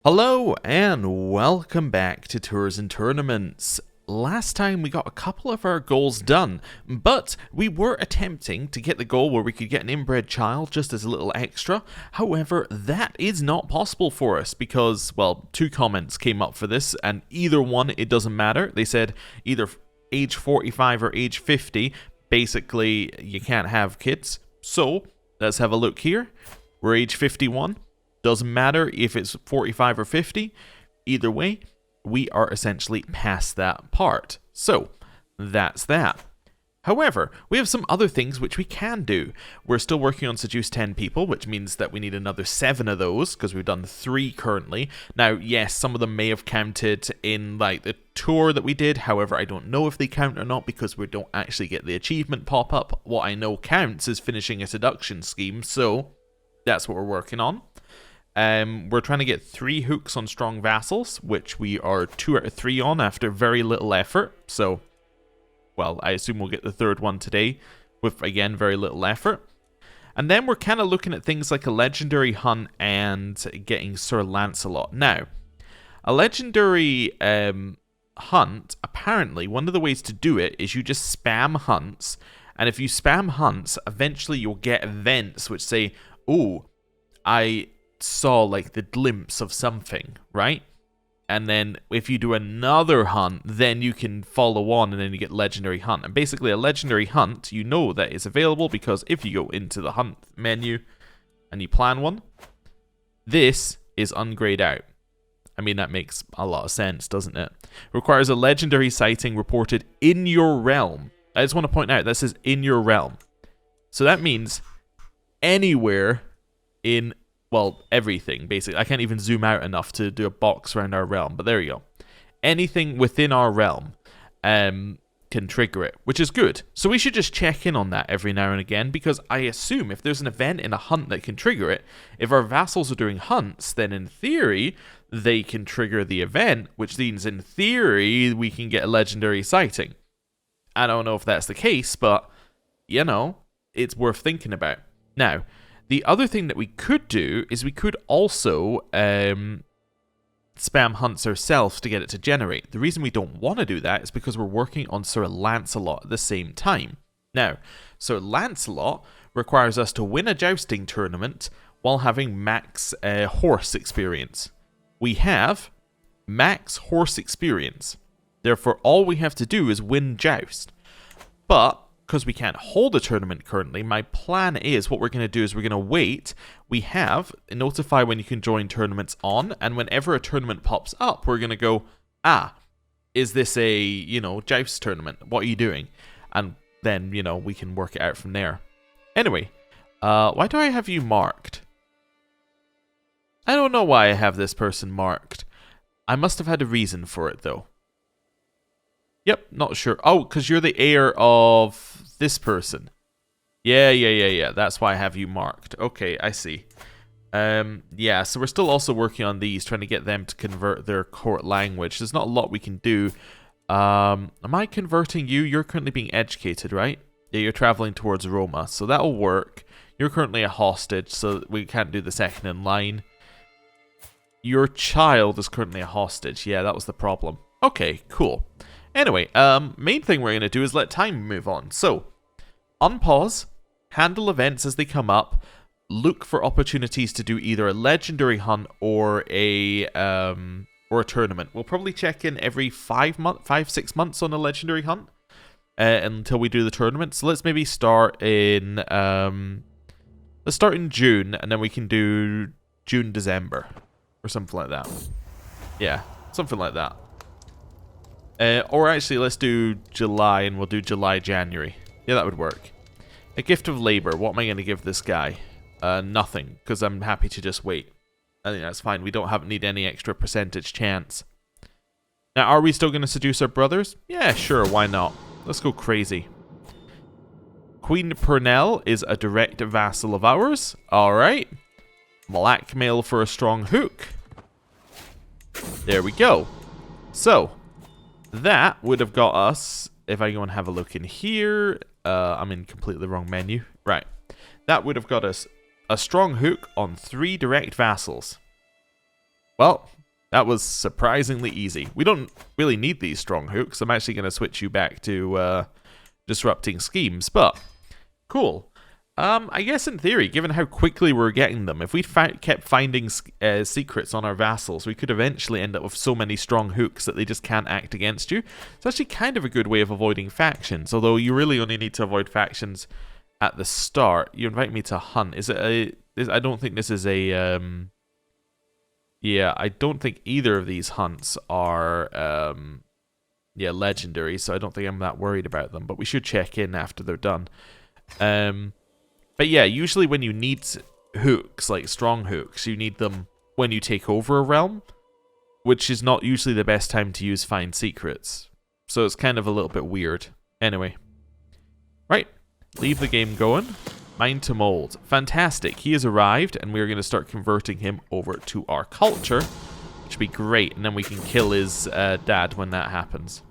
Hello and welcome back to Tours and Tournaments. Last time we got a couple of our goals done, but we were attempting to get the goal where we could get an inbred child just as a little extra. However, that is not possible for us because, well, two comments came up for this, and either one, it doesn't matter. They said either age 45 or age 50, basically you can't have kids. So, let's have a look here. We're age 51. Doesn't matter if it's 45 or 50. Either way, we are essentially past that part. So, that's that. However, we have some other things which we can do. We're still working on seduce 10 people, which means that we need another 7 of those, because we've done 3 currently. Now, yes, some of them may have counted in like the tour that we did. However, I don't know if they count or not, because we don't actually get the achievement pop up. What I know counts is finishing a seduction scheme, so that's what we're working on. We're trying to get 3 hooks on strong vassals, which we are 2 out of 3 on after very little effort. So, well, I assume we'll get the 3rd one today with, again, very little effort. And then we're kind of looking at things like a legendary hunt and getting Sir Lancelot. Now, a legendary hunt, apparently, one of the ways to do it is you just spam hunts. And if you spam hunts, eventually you'll get events which say, oh, I saw like the glimpse of something, right? And then if you do another hunt, then you can follow on and then you get legendary hunt. And basically a legendary hunt, you know that is available because if you go into the hunt menu and you plan one, this is ungrayed out. I mean, that makes a lot of sense, doesn't it? Requires a legendary sighting reported in your realm. I just want to point out, this is in your realm. So that means anywhere in, well, everything, basically. I can't even zoom out enough to do a box around our realm, but there you go. Anything within our realm can trigger it, which is good. So we should just check in on that every now and again, because I assume if there's an event in a hunt that can trigger it, if our vassals are doing hunts, then in theory, they can trigger the event, which means in theory, we can get a legendary sighting. I don't know if that's the case, but, you know, it's worth thinking about. Now, the other thing that we could do is we could also spam hunts ourselves to get it to generate. The reason we don't want to do that is because we're working on Sir Lancelot at the same time. Now, Sir Lancelot requires us to win a jousting tournament while having max horse experience. We have max horse experience. Therefore, all we have to do is win joust. But because we can't hold a tournament currently, my plan is what we're going to do is we're going to wait. We have notify when you can join tournaments on, and whenever a tournament pops up, we're going to go, is this a, you know, joust tournament? What are you doing? And then, you know, we can work it out from there. Anyway, why do I have you marked? I don't know why I have this person marked. I must have had a reason for it, though. Yep, not sure. Oh, because you're the heir of this person. Yeah. That's why I have you marked. Okay, I see. Yeah, so we're still also working on these, trying to get them to convert their court language. There's not a lot we can do. Am I converting you? You're currently being educated, right? Yeah, you're traveling towards Roma, so that'll work. You're currently a hostage, so we can't do the second in line. Your child is currently a hostage. Yeah, that was the problem. Okay, cool. Anyway, main thing we're going to do is let time move on. So, unpause, handle events as they come up, look for opportunities to do either a legendary hunt or a tournament. We'll probably check in every 5-6 months on a legendary hunt until we do the tournament. So let's maybe start in let's start in June, and then we can do June, December, or something like that. Yeah, something like that. Or actually, let's do July, and we'll do July, January. Yeah, that would work. A gift of labor. What am I going to give this guy? Nothing, because I'm happy to just wait. I think that's fine. We don't need any extra percentage chance. Now, are we still going to seduce our brothers? Yeah, sure. Why not? Let's go crazy. Queen Purnell is a direct vassal of ours. All right. Blackmail for a strong hook. There we go. So, that would have got us, if I go and have a look in here, I'm in completely the wrong menu. Right. That would have got us a strong hook on 3 direct vassals. Well, that was surprisingly easy. We don't really need these strong hooks. I'm actually going to switch you back to disrupting schemes, but cool. I guess in theory, given how quickly we're getting them, if we kept finding secrets on our vassals, we could eventually end up with so many strong hooks that they just can't act against you. It's actually kind of a good way of avoiding factions, although you really only need to avoid factions at the start. You invite me to hunt. Is it a... I don't think this is a... yeah, I don't think either of these hunts are... yeah, legendary, so I don't think I'm that worried about them, but we should check in after they're done. But yeah, usually when you need hooks, like strong hooks, you need them when you take over a realm, which is not usually the best time to use find secrets. So it's kind of a little bit weird. Anyway. Right. Leave the game going. Mine to mold. Fantastic. He has arrived, and we're going to start converting him over to our culture, which would be great. And then we can kill his dad when that happens.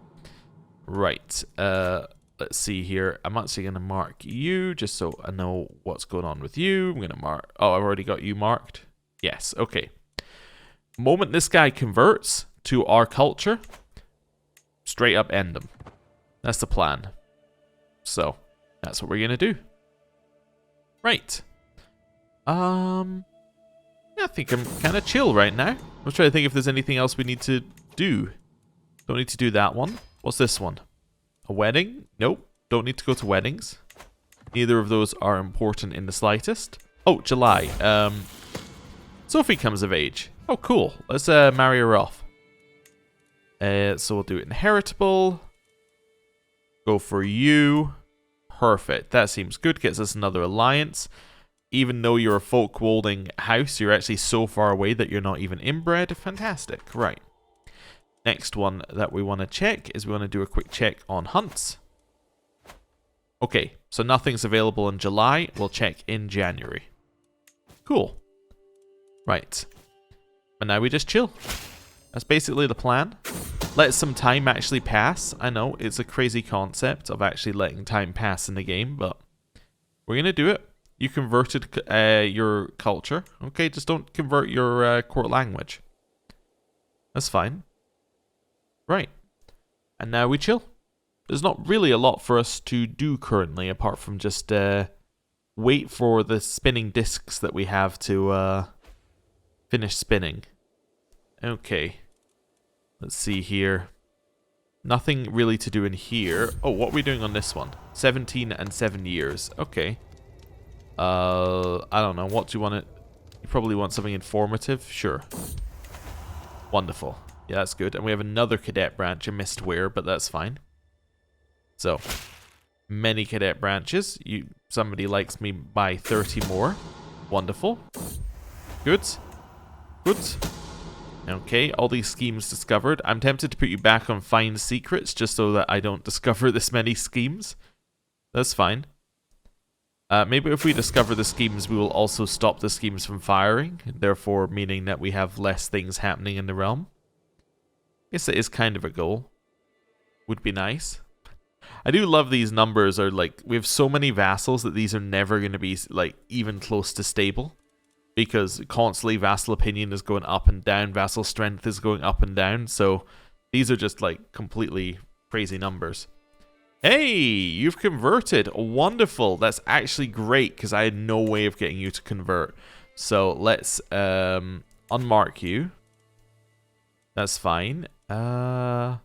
Right. Let's see here. I'm actually going to mark you just so I know what's going on with you. I'm going to mark... Oh, I've already got you marked. Yes, okay. Moment this guy converts to our culture, straight up end him. That's the plan. So, that's what we're going to do. Right. Yeah, I think I'm kind of chill right now. I'm trying to think if there's anything else we need to do. Don't need to do that one. What's this one? A wedding? Nope. Don't need to go to weddings. Neither of those are important in the slightest. Oh, July. Sophie comes of age. Oh, cool. Let's marry her off. So we'll do inheritable. Go for you. Perfect. That seems good. Gets us another alliance. Even though you're a folk-holding house, you're actually so far away that you're not even inbred. Fantastic. Right. Next one that we want to check is we want to do a quick check on hunts. Okay, so nothing's available in July. We'll check in January. Cool. Right. And now we just chill. That's basically the plan. Let some time actually pass. I know, it's a crazy concept of actually letting time pass in the game, but we're going to do it. You converted your culture. Okay, just don't convert your court language. That's fine. Right. And now we chill. There's not really a lot for us to do currently, apart from just wait for the spinning discs that we have to finish spinning. Okay. Let's see here. Nothing really to do in here. Oh, what are we doing on this one? 17 and 7 years. Okay. I don't know. What do you want to... You probably want something informative? Sure. Wonderful. Yeah, that's good. And we have another cadet branch. I missed where, but that's fine. So, many cadet branches. Somebody likes me by 30 more. Wonderful. Good. Good. Okay, all these schemes discovered. I'm tempted to put you back on find secrets just so that I don't discover this many schemes. That's fine. Maybe if we discover the schemes, we will also stop the schemes from firing, therefore meaning that we have less things happening in the realm. I guess it is kind of a goal. Would be nice. I do love these numbers are like, we have so many vassals that these are never going to be like even close to stable. Because constantly vassal opinion is going up and down, vassal strength is going up and down, so these are just like completely crazy numbers. Hey, you've converted. Wonderful. That's actually great because I had no way of getting you to convert. So let's unmark you. That's fine. How's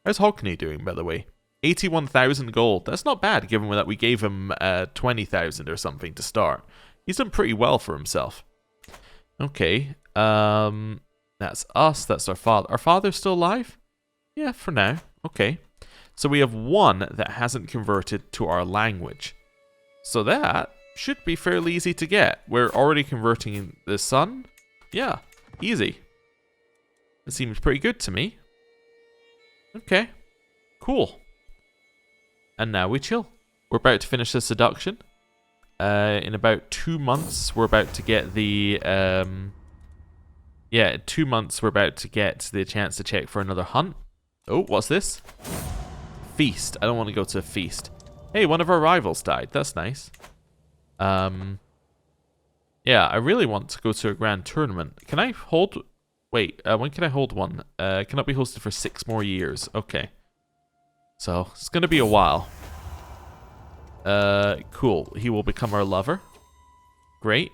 Hockney doing, by the way? 81,000 gold. That's not bad, given that we gave him 20,000 or something to start. He's done pretty well for himself. Okay. That's us. That's our father. Our father's still alive? Yeah, for now. Okay. So we have one that hasn't converted to our language. So that should be fairly easy to get. We're already converting the son. Yeah, easy. It seems pretty good to me. Okay, cool. And now we chill. We're about to finish the seduction. In about 2 months, we're about to get the... yeah, in 2 months, we're about to get the chance to check for another hunt. Oh, what's this? Feast. I don't want to go to a feast. Hey, one of our rivals died. That's nice. Yeah, I really want to go to a grand tournament. Can I hold... Wait, when can I hold one? Cannot be hosted for 6 more years. Okay. So, it's going to be a while. Cool. He will become our lover. Great.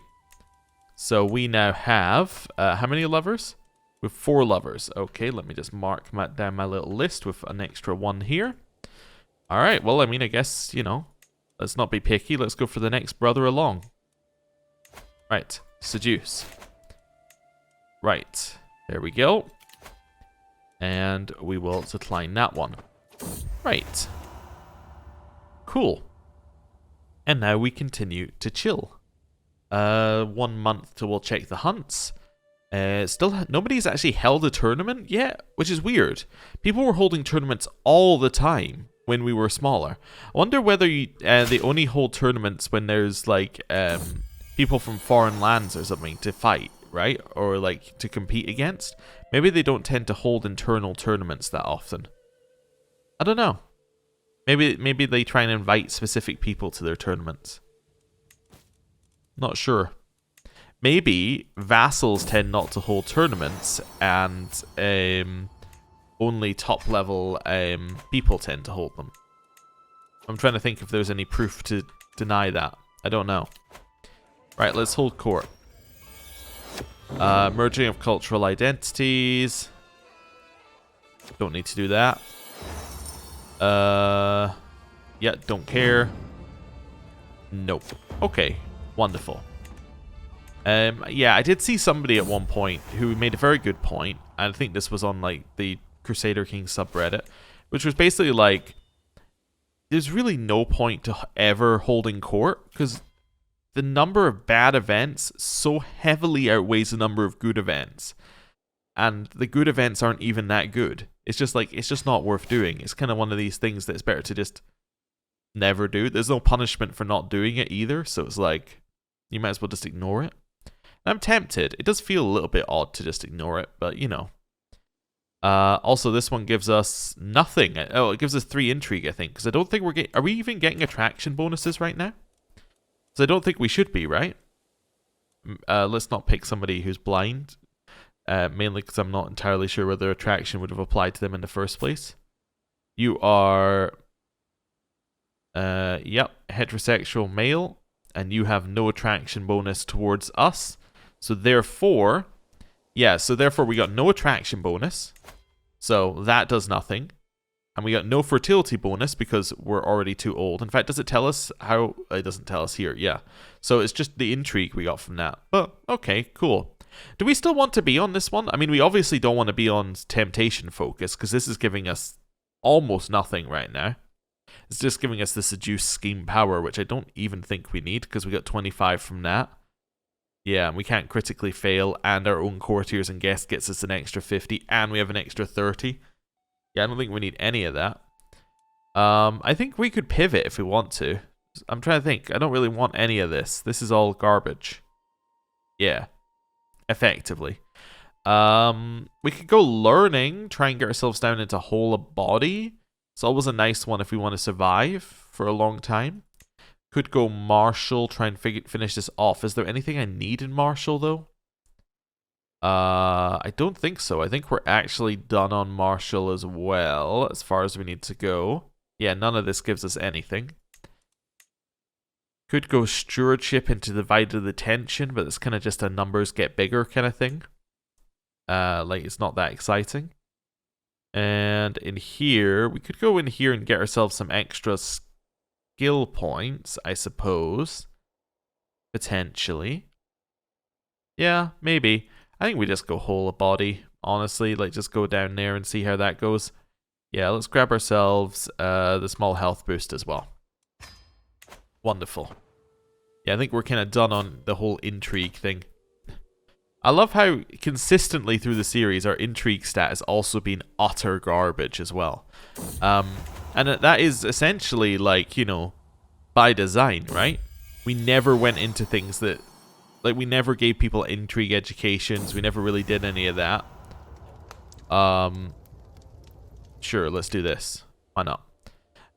So, we now have... how many lovers? We have 4 lovers. Okay, let me just mark down my little list with an extra 1 here. Alright, well, I mean, I guess, you know, let's not be picky. Let's go for the next brother along. Right. Seduce. Right. There we go. And we will decline that one. Right. Cool. And now we continue to chill. 1 month till we'll check the hunts. Still, nobody's actually held a tournament yet, which is weird. People were holding tournaments all the time when we were smaller. I wonder whether they only hold tournaments when there's like people from foreign lands or something to fight, right? Or like to compete against. Maybe they don't tend to hold internal tournaments that often. I don't know. Maybe they try and invite specific people to their tournaments. Not sure. Maybe vassals tend not to hold tournaments, and only top level people tend to hold them. I'm trying to think if there's any proof to deny that. I don't know. Right, let's hold court. Merging of cultural identities. Don't need to do that. Yeah, don't care. Nope. Okay, wonderful. Yeah, I did see somebody at one point who made a very good point. I think this was on like the Crusader Kings subreddit, which was basically like, there's really no point to ever holding court because the number of bad events so heavily outweighs the number of good events, and the good events aren't even that good. It's just like, it's just not worth doing. It's kind of one of these things that it's better to just never do. There's no punishment for not doing it either, so it's like, you might as well just ignore it. I'm tempted. It does feel a little bit odd to just ignore it, but you know. Also, this one gives us nothing. Oh, it gives us 3 intrigue, I think, because I don't think we're getting... Are we even getting attraction bonuses right now? Because I don't think we should be, right? Let's not pick somebody who's blind. Mainly because I'm not entirely sure whether attraction would have applied to them in the first place. You are... yep, heterosexual male. And you have no attraction bonus towards us. So therefore... Yeah, so therefore we got no attraction bonus. So that does nothing. And we got no fertility bonus because we're already too old. In fact, does it tell us how... It doesn't tell us here, yeah. So it's just the intrigue we got from that. But, okay, cool. Do we still want to be on this one? I mean, we obviously don't want to be on temptation focus because this is giving us almost nothing right now. It's just giving us the seduce scheme power, which I don't even think we need because we got 25 from that. Yeah, and we can't critically fail, and our own courtiers and guest gets us an extra 50, and we have an extra 30. Yeah, I don't think we need any of that. I think we could pivot if we want to. I'm trying to think. I don't really want any of this. This is all garbage. Yeah, effectively. We could go learning, try and get ourselves down into whole of body. It's always a nice one if we want to survive for a long time. Could go martial, try and finish this off. Is there anything I need in martial, though? I don't think so. I think we're actually done on martial as well, as far as we need to go. Yeah, none of this gives us anything. Could go stewardship into divided attention, but it's kind of just a numbers get bigger kind of thing. Like, it's not that exciting. And in here, we could go in here and get ourselves some extra skill points, I suppose. Potentially. Yeah, maybe. I think we just go whole of body, honestly. Like, just go down there and see how that goes. Yeah, let's grab ourselves the small health boost as well. Wonderful. Yeah, I think we're kind of done on the whole intrigue thing. I love how consistently through the series our intrigue stat has also been utter garbage as well. And that is essentially like, you know, by design, right? We never went into things that... Like, we never gave people intrigue educations. We never really did any of that. Sure, let's do this. Why not?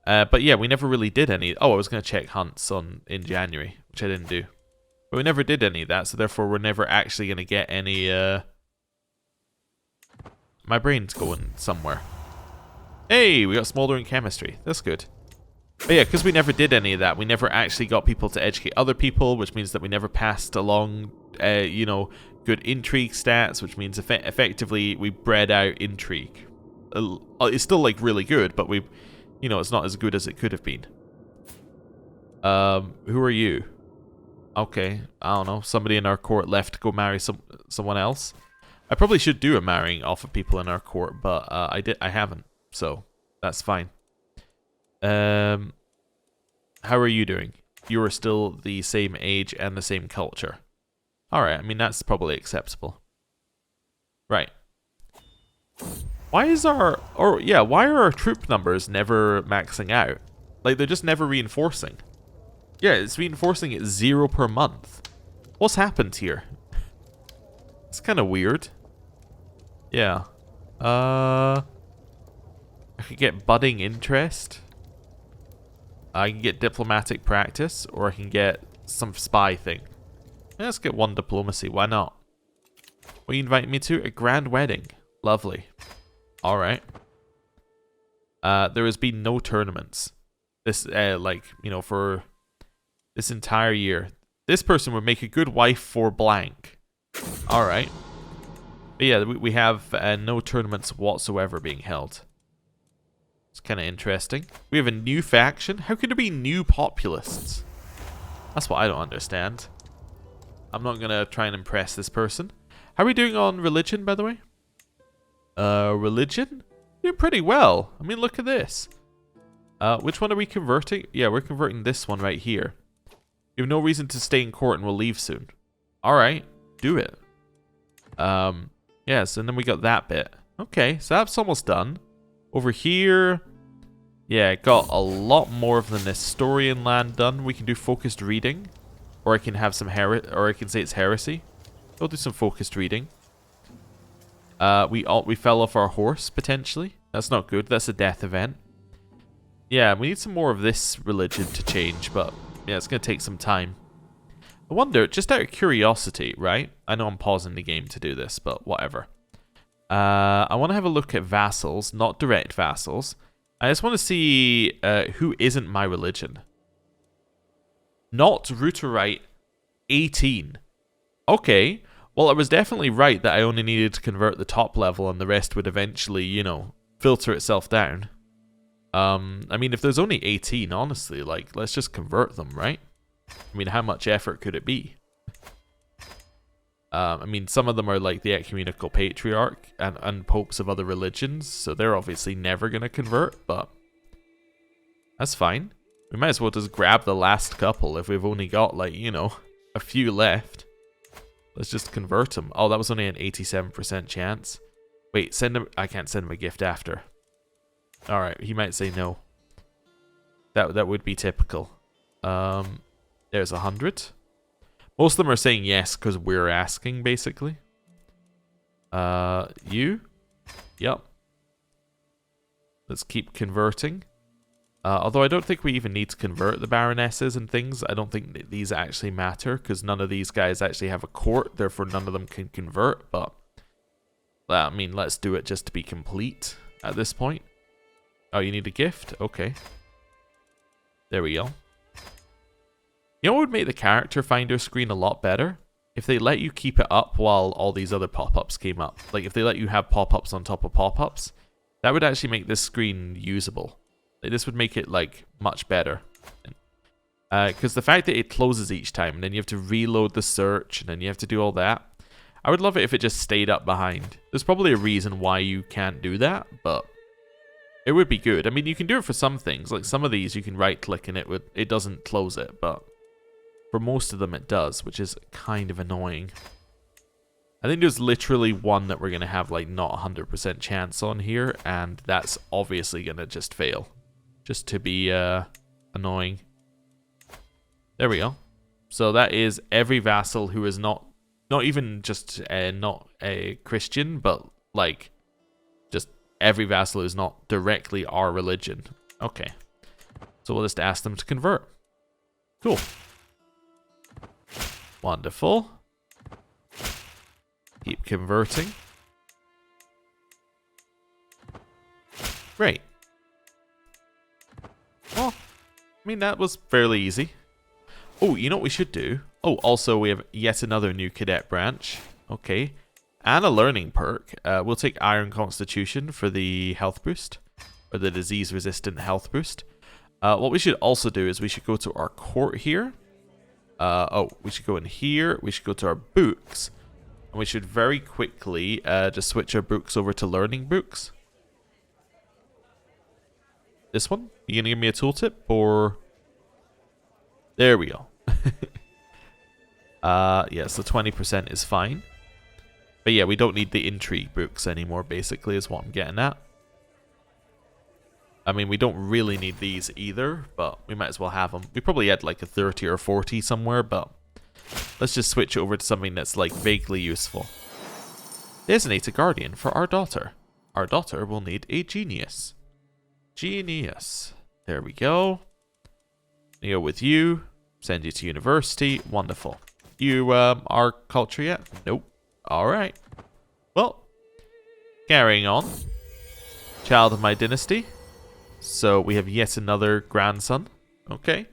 But yeah, we never really did any... Oh, I was going to check hunts in January, which I didn't do. But we never did any of that, so therefore we're never actually going to get any My brain's going somewhere. Hey, we got smoldering chemistry. That's good. But yeah, because we never did any of that, we never actually got people to educate other people, which means that we never passed along, you know, good intrigue stats, which means effectively we bred out intrigue. It's still, like, really good, but you know, it's not as good as it could have been. Who are you? Okay, I don't know. Somebody in our court left to go marry someone else. I probably should do a marrying off of people in our court, but I haven't, so that's fine. How are you doing? You are still the same age and the same culture. Alright, I mean, that's probably acceptable. Right. Why are our troop numbers never maxing out? Like, they're just never reinforcing. Yeah, it's reinforcing at 0 per month. What's happened here? It's kind of weird. Yeah. I could get budding interest. I can get diplomatic practice, or I can get some spy thing. Yeah, let's get 1 diplomacy. Why not? What are you inviting me to? A grand wedding. Lovely. Alright. There has been no tournaments. This, like, you know, for this entire year. This person would make a good wife for blank. Alright. But yeah, we have no tournaments whatsoever being held. It's kind of interesting. We have a new faction. How could there be new populists? That's what I don't understand. I'm not going to try and impress this person. How are we doing on religion, by the way? Religion? Doing pretty well. I mean, look at this. Which one are we converting? Yeah, we're converting this one right here. You have no reason to stay in court and we'll leave soon. Alright, do it. Yes, and then we got that bit. Okay, so that's almost done. Over here, yeah, got a lot more of the Nestorian land done. We can do focused reading, or I can have some or I can say it's heresy. We'll do some focused reading. We fell off our horse potentially. That's not good. That's a death event. Yeah, we need some more of this religion to change, but yeah, it's gonna take some time. I wonder, just out of curiosity, right? I know I'm pausing the game to do this, but whatever. I want to have a look at vassals, not direct vassals. I just want to see who isn't my religion. Not Routerite 18. Okay, well, I was definitely right that I only needed to convert the top level and the rest would eventually, you know, filter itself down. I mean, if there's only 18, honestly, like, let's just convert them, right? I mean, how much effort could it be? I mean, some of them are like the ecumenical patriarch and popes of other religions, so they're obviously never going to convert, but that's fine. We might as well just grab the last couple if we've only got, like, you know, a few left. Let's just convert them. Oh, that was only an 87% chance. Wait, send him. I can't send him a gift after. Alright, he might say no. That would be typical. There's 100. Most of them are saying yes because we're asking, basically. You? Yep. Let's keep converting. Although I don't think we even need to convert the baronesses and things. I don't think these actually matter because none of these guys actually have a court. Therefore, none of them can convert. But, I mean, let's do it just to be complete at this point. Oh, you need a gift? Okay. There we go. You know what would make the character finder screen a lot better? If they let you keep it up while all these other pop-ups came up. Like, if they let you have pop-ups on top of pop-ups, that would actually make this screen usable. Like, this would make it, like, much better. Because the fact that it closes each time, and then you have to reload the search, and then you have to do all that. I would love it if it just stayed up behind. There's probably a reason why you can't do that, but it would be good. I mean, you can do it for some things. Like, some of these you can right-click and it doesn't close it, but for most of them it does, which is kind of annoying. I think there's literally one that we're going to have, like, not 100% chance on here, and that's obviously going to just fail. Just to be annoying. There we go. So that is every vassal who is not even just not a Christian, but, like, just every vassal who is not directly our religion. Okay. So we'll just ask them to convert. Cool. Wonderful. Keep converting. Great. Well, I mean, that was fairly easy. Oh, you know what we should do? Oh, also, we have yet another new cadet branch. Okay. And a learning perk. We'll take Iron Constitution for the health boost. Or the disease-resistant health boost. What we should also do is we should go to our court here. We should go in here. We should go to our books. And we should very quickly just switch our books over to learning books. This one? You gonna give me a tooltip? Or... There we go. Yeah, so 20% is fine. But yeah, we don't need the intrigue books anymore, basically, is what I'm getting at. I mean, we don't really need these either, but we might as well have them. We probably had like a 30 or 40 somewhere, but let's just switch over to something that's like vaguely useful. Designate a guardian for our daughter. Our daughter will need a genius. Genius. There we go. Go with you. Send you to university. Wonderful. You are culture yet? Nope. Alright. Well, carrying on. Child of my dynasty. So we have yet another grandson. Okay.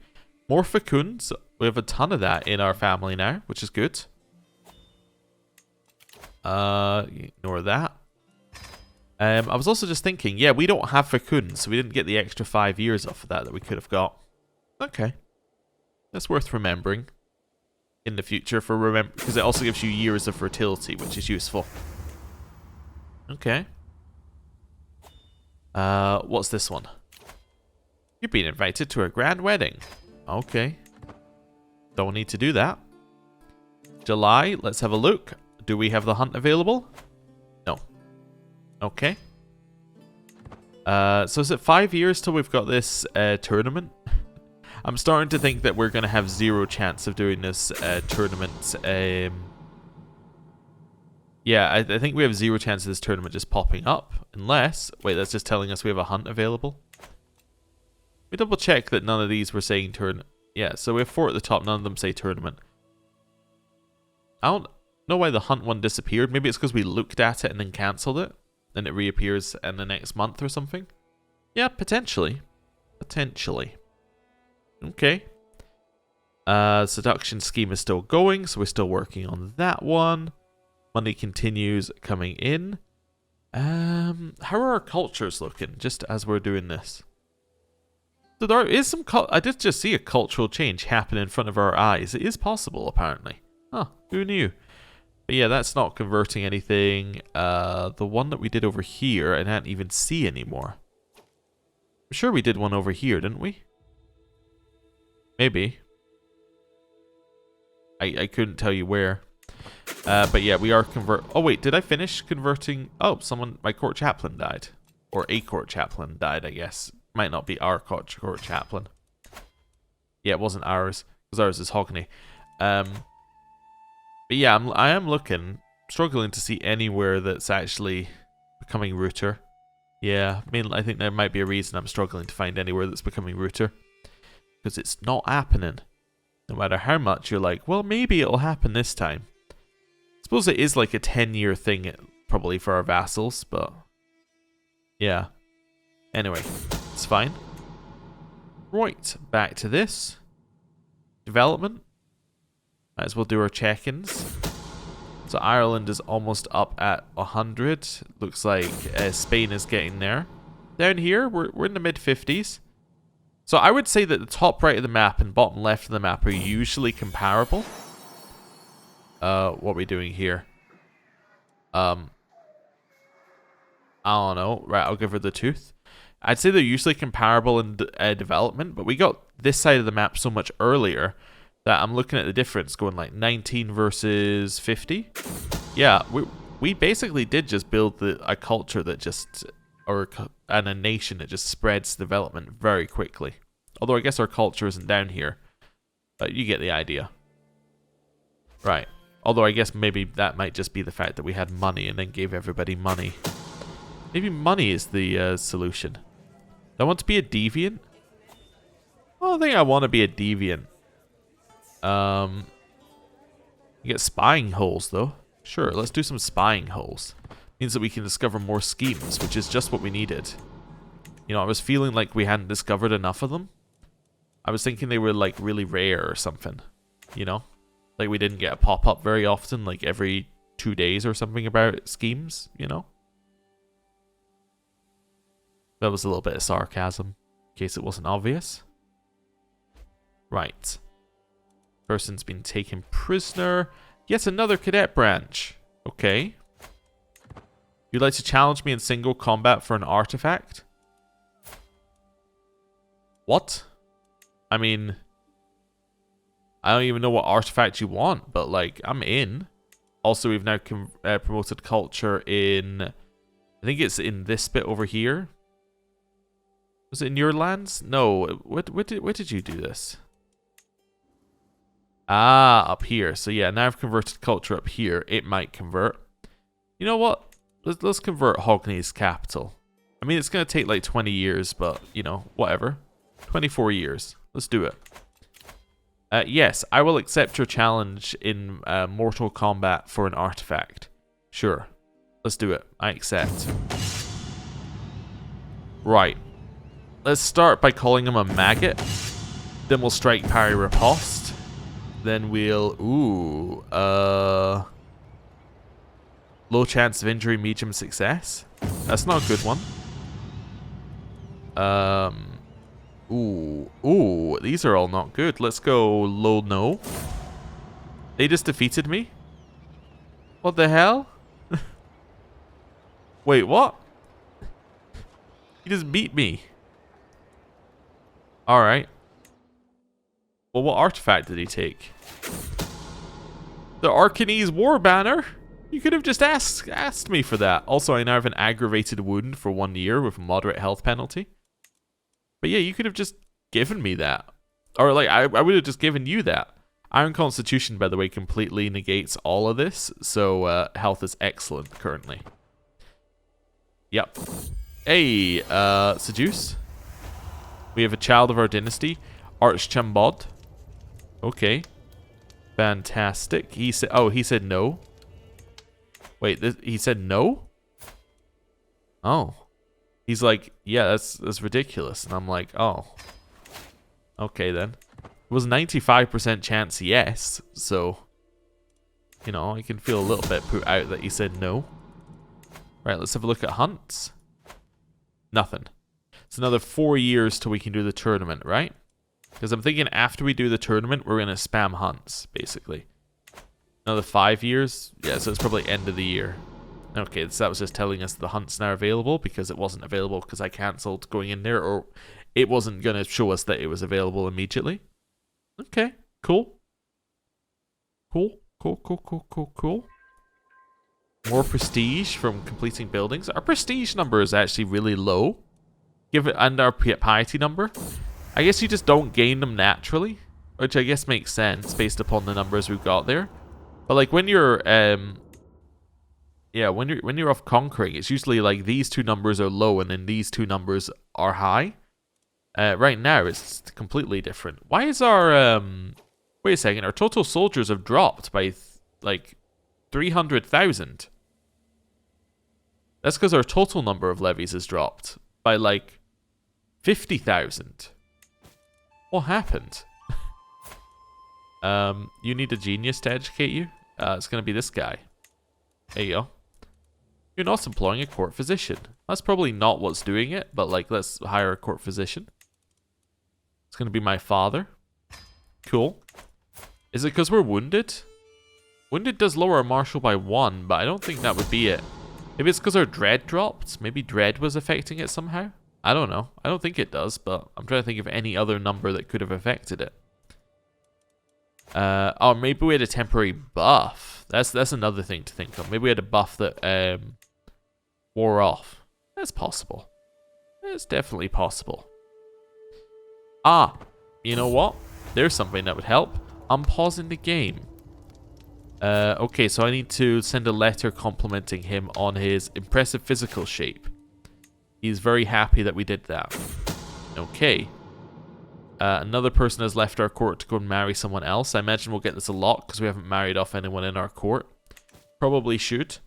More fecunds. We have a ton of that in our family now, which is good. Ignore that. I was also just thinking, yeah, we don't have fecunds, so we didn't get the extra 5 years off of that we could have got. Okay. That's worth remembering in the future because it also gives you years of fertility, which is useful. Okay. What's this one? You've been invited to a grand wedding. Okay. Don't need to do that. July, let's have a look. Do we have the hunt available? No. Okay. So is it 5 years till we've got this tournament? I'm starting to think that we're going to have zero chance of doing this tournament. Yeah, I think we have zero chance of this tournament just popping up. Unless... Wait, that's just telling us we have a hunt available? We double check that none of these were saying tournament. Yeah, so we have 4 at the top. None of them say tournament. I don't know why the hunt one disappeared. Maybe it's because we looked at it and then cancelled it. And it reappears in the next month or something. Yeah, potentially. Potentially. Okay. Seduction scheme is still going, so we're still working on that one. Money continues coming in. How are our cultures looking, just as we're doing this? So there is some... I did just see a cultural change happen in front of our eyes. It is possible, apparently. Huh, who knew? But yeah, that's not converting anything. The one that we did over here, I can't even see anymore. I'm sure we did one over here, didn't we? Maybe. I couldn't tell you where. But yeah, we are Oh wait, did I finish converting? Oh, my court chaplain died. Or a court chaplain died, I guess. Might not be our court chaplain. Yeah, it wasn't ours. Because ours is Hogany. But yeah, I am struggling to see anywhere that's actually becoming rooter. Yeah, I mean, I think there might be a reason I'm struggling to find anywhere that's becoming rooter. Because it's not happening. No matter how much you're like, well, maybe it'll happen this time. I suppose it is like a 10-year thing, probably, for our vassals, but... Yeah. Anyway, it's fine. Right, back to this. Development. Might as well do our check-ins. So Ireland is almost up at 100. Looks like Spain is getting there. Down here, we're in the mid-50s. So I would say that the top right of the map and bottom left of the map are usually comparable. What are we doing here? I don't know. Right, I'll give her the tooth. I'd say they're usually comparable in development, but we got this side of the map so much earlier that I'm looking at the difference going like 19 versus 50. Yeah, we basically did just build a culture that just... and a nation that just spreads development very quickly. Although I guess our culture isn't down here. But you get the idea. Right. Although I guess maybe that might just be the fact that we had money and then gave everybody money. Maybe money is the solution. Do I want to be a deviant? I don't think I want to be a deviant. You get spying holes though. Sure, let's do some spying holes. Means that we can discover more schemes, which is just what we needed. You know, I was feeling like we hadn't discovered enough of them. I was thinking they were like really rare or something, you know? Like we didn't get a pop-up very often, like every 2 days or something about schemes, you know? That was a little bit of sarcasm, in case it wasn't obvious. Right. Person's been taken prisoner. Yet another cadet branch. Okay. You'd like to challenge me in single combat for an artifact? What? I mean, I don't even know what artifact you want, but like, I'm in. Also, we've now promoted culture in, I think it's in this bit over here. Was it in your lands? No. Where did you do this? Ah, up here. So yeah, now I've converted culture up here. It might convert. You know what? Let's convert Hogney's capital. I mean, it's going to take like 20 years, but, you know, whatever. 24 years. Let's do it. Yes, I will accept your challenge in Mortal Kombat for an artifact. Sure. Let's do it. I accept. Right. Let's start by calling him a maggot. Then we'll strike parry riposte. Then we'll... Ooh. Low chance of injury, medium success. That's not a good one. Ooh, these are all not good. Let's go low no. They just defeated me? What the hell? Wait, what? He just beat me. Alright. Well, what artifact did he take? The Arcanese War Banner? You could have just asked me for that. Also, I now have an aggravated wound for 1 year with a moderate health penalty. But yeah, you could have just given me that. Or like, I would have just given you that. Iron Constitution, by the way, completely negates all of this. So health is excellent currently. Yep. Hey, Seduce. We have a child of our dynasty. Archchambod. Okay. Fantastic. He said, oh, he said no. Wait, he said no? Oh. He's like, yeah, that's ridiculous. And I'm like, oh. Okay, then. It was 95% chance yes. So, you know, I can feel a little bit put out that he said no. Right, let's have a look at hunts. Nothing. It's another 4 years till we can do the tournament, right? Because I'm thinking after we do the tournament, we're going to spam hunts, basically. Another 5 years? Yeah, so it's probably end of the year. Okay, so that was just telling us the hunt's now available because it wasn't available because I cancelled going in there, or it wasn't going to show us that it was available immediately. Okay, cool. Cool. More prestige from completing buildings. Our prestige number is actually really low. Give it, and our piety number. I guess you just don't gain them naturally, which I guess makes sense based upon the numbers we've got there. But like when you're yeah, when you're off conquering, it's usually like these two numbers are low and then these two numbers are high. Right now it's completely different. Why is our wait a second, our total soldiers have dropped by like 300,000. That's because our total number of levies has dropped by like 50,000. What happened? You need a genius to educate you? It's going to be this guy. There you go. You're not employing a court physician. That's probably not what's doing it, but like, let's hire a court physician. It's going to be my father. Cool. Is it because we're wounded? Wounded does lower our martial by 1, but I don't think that would be it. Maybe it's because our dread dropped. Maybe dread was affecting it somehow. I don't know. I don't think it does, but I'm trying to think of any other number that could have affected it. Oh, maybe we had a temporary buff. That's another thing to think of. Maybe we had a buff that wore off. That's possible. It's definitely possible. Ah, you know what? There's something that would help. I'm pausing the game. Okay, so I need to send a letter complimenting him on his impressive physical shape. He's very happy that we did that. Okay. Another person has left our court to go and marry someone else. I imagine we'll get this a lot because we haven't married off anyone in our court. Probably should.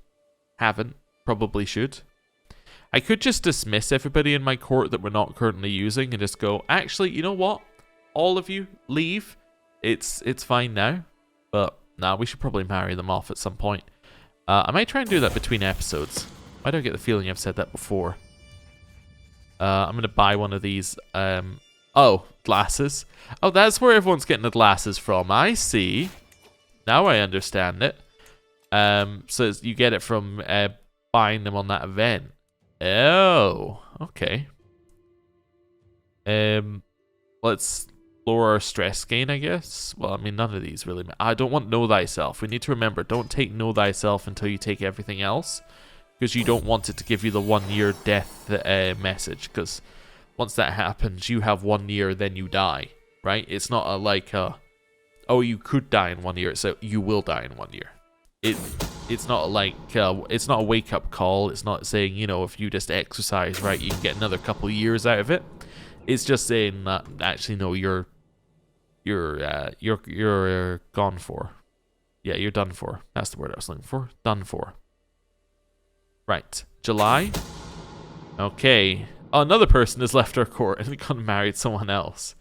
Haven't. Probably should. I could just dismiss everybody in my court that we're not currently using and just go, actually, you know what? All of you, leave. It's fine now. But, nah, we should probably marry them off at some point. I might try and do that between episodes. Why do I get the feeling I've said that before? I'm going to buy one of these. Oh, glasses. Oh, that's where everyone's getting the glasses from. I see. Now I understand it. So you get it from buying them on that event. Oh, okay. Let's lower our stress gain, I guess. Well, I mean, none of these really. I don't want know thyself. We need to remember, don't take know thyself until you take everything else, because you don't want it to give you the 1 year death message. Because once that happens, you have 1 year, then you die. Right? It's not oh, you could die in 1 year. So you will die in 1 year. It's not like it's not a wake up call. It's not saying, you know, if you just exercise right, you can get another couple of years out of it. It's just saying that actually no, you're gone for. Yeah, you're done for. That's the word I was looking for. Done for. Right, July. Okay. Oh, another person has left our court and gone and married someone else.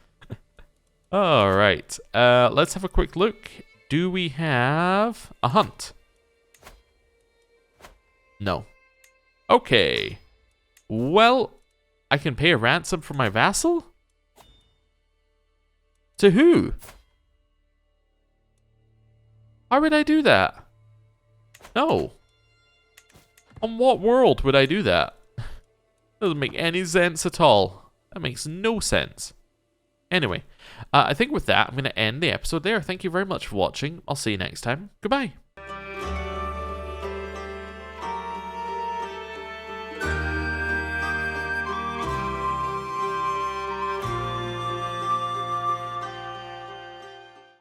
All right. Let's have a quick look. Do we have a hunt? No. Okay. Well, I can pay a ransom for my vassal? To who? Why would I do that? No. On what world would I do that? Doesn't make any sense at all. That makes no sense. Anyway, I think with that, I'm going to end the episode there. Thank you very much for watching. I'll see you next time. Goodbye.